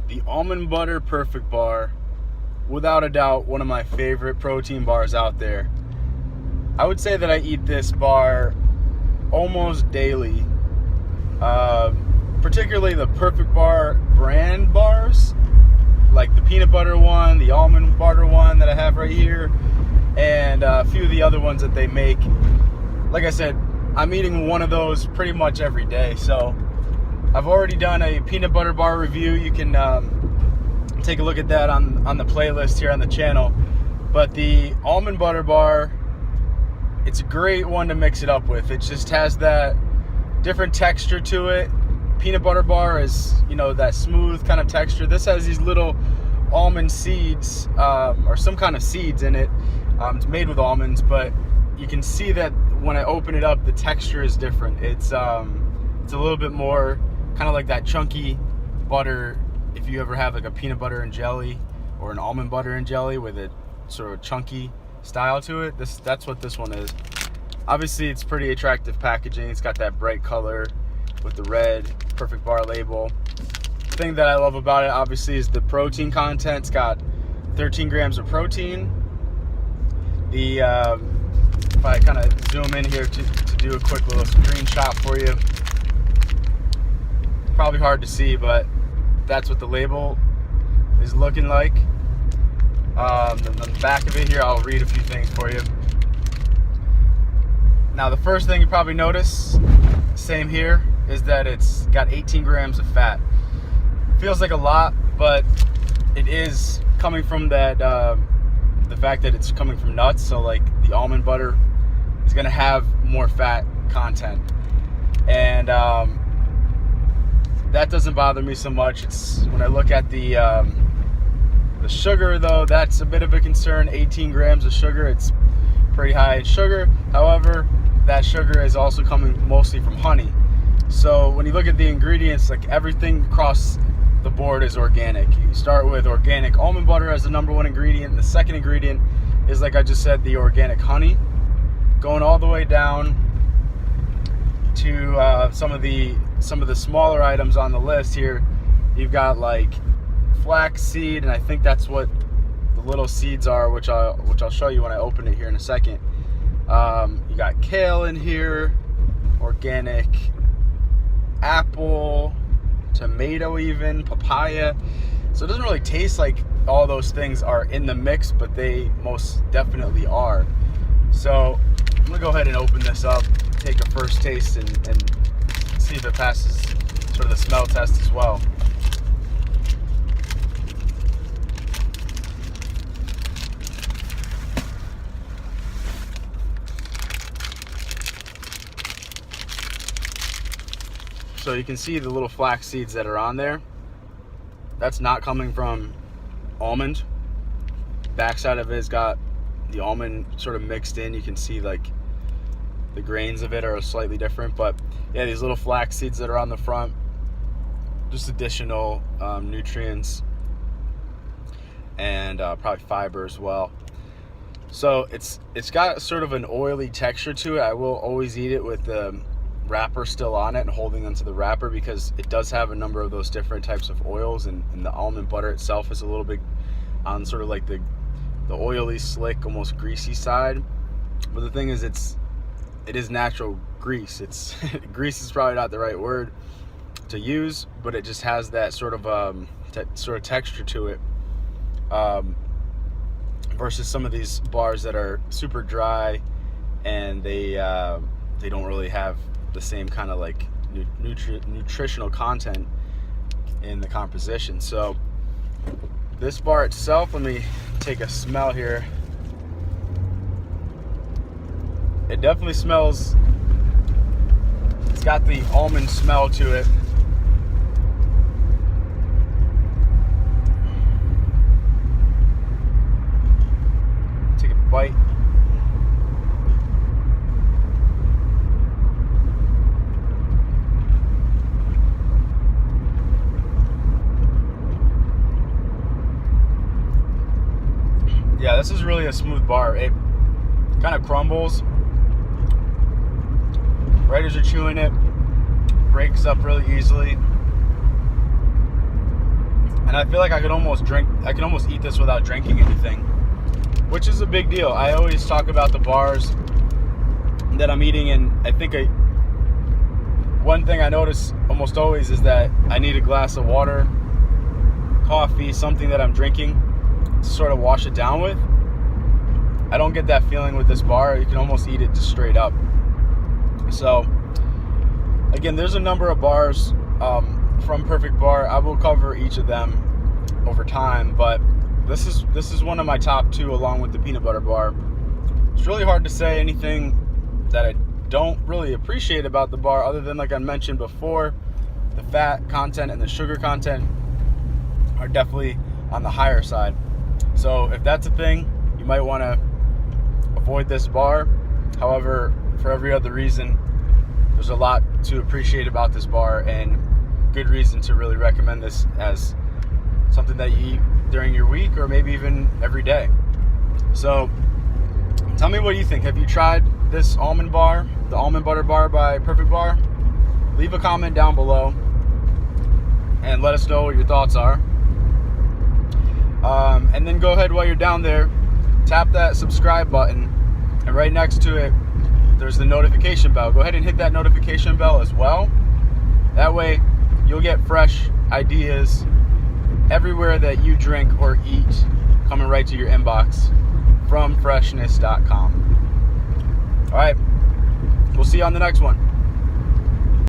the Almond Butter Perfect Bar, without a doubt, one of my favorite protein bars out there. I would say that I eat this bar almost daily, particularly the Perfect Bar brand bars, like the peanut butter one, the almond butter one that I have right here, and a few of the other ones that they make. Like I said, I'm eating one of those pretty much every day. So I've already done a peanut butter bar review. You can take a look at that on the playlist here on the channel. But the almond butter bar, it's a great one to mix it up with. It just has that different texture to it. Peanut butter bar is, that smooth kind of texture. This has these little almond seeds, or some kind of seeds in it. It's made with almonds, but you can see that when I open it up, the texture is different. It's a little bit more kind of like that chunky butter. If you ever have like a peanut butter and jelly or an almond butter and jelly with a sort of chunky style to it, that's what this one is. Obviously, it's pretty attractive packaging. It's got that bright color with the red Perfect Bar label. The thing that I love about it, obviously, is the protein content. It's got 13 grams of protein. If I kind of zoom in here to do a quick little screenshot for you, probably hard to see, but that's what the label is looking like. On the back of it here, I'll read a few things for you. Now, the first thing you probably notice, same here, is that it's got 18 grams of fat. Feels like a lot, but it is coming from that the fact that it's coming from nuts. So like the almond butter is going to have more fat content, and that doesn't bother me so much. It's when I look at the sugar, though, that's a bit of a concern. 18 grams of sugar, it's pretty high in sugar. However, that sugar is also coming mostly from honey. So when you look at the ingredients, like everything across the board is organic. You start with organic almond butter as the number one ingredient. The second ingredient is, like I just said, the organic honey. Going all the way down to some of the smaller items on the list here. You've got like flax seed, and I think that's what the little seeds are, which I'll show you when I open it here in a second. You got kale in here, organic apple, tomato, even papaya. So it doesn't really taste like all those things are in the mix, but they most definitely are. So I'm gonna go ahead and open this up, take a first taste, and see if it passes sort of the smell test as well. So you can see the little flax seeds that are on there. That's not coming from almond. Backside of it has got the almond sort of mixed in. You can see like the grains of it are slightly different, but yeah, these little flax seeds that are on the front, just additional nutrients and probably fiber as well. So it's got sort of an oily texture to it. I will always eat it with the wrapper still on it and holding onto the wrapper, because it does have a number of those different types of oils, and the almond butter itself is a little bit on sort of like the oily, slick, almost greasy side. But the thing is, it is natural grease. It's grease is probably not the right word to use, but it just has that sort of texture to it, versus some of these bars that are super dry and they don't really have the same kind of like nutritional content in the composition. So this bar itself, let me take a smell here. It definitely smells, it's got the almond smell to it. Take a bite. Yeah, this is really a smooth bar. It kind of crumbles right as you're chewing it, breaks up really easily. And I feel like I could almost eat this without drinking anything, which is a big deal. I always talk about the bars that I'm eating, and I think one thing I notice almost always is that I need a glass of water, coffee, something that I'm drinking to sort of wash it down with. I don't get that feeling with this bar. You can almost eat it just straight up. So again, there's a number of bars from Perfect Bar. I will cover each of them over time, but this is one of my top 2 along with the peanut butter bar. It's really hard to say anything that I don't really appreciate about the bar, other than, like I mentioned before, the fat content and the sugar content are definitely on the higher side. So if that's a thing, you might want to avoid this bar. However, for every other reason, there's a lot to appreciate about this bar, and good reason to really recommend this as something that you eat during your week or maybe even every day. So tell me what you think. Have you tried this almond bar, the almond butter bar by Perfect Bar? Leave a comment down below and let us know what your thoughts are. And then go ahead, while you're down there, tap that subscribe button, and right next to it there's the notification bell. Go ahead and hit that notification bell as well. That way you'll get fresh ideas everywhere that you drink or eat coming right to your inbox from freshness.com. All right, we'll see you on the next one.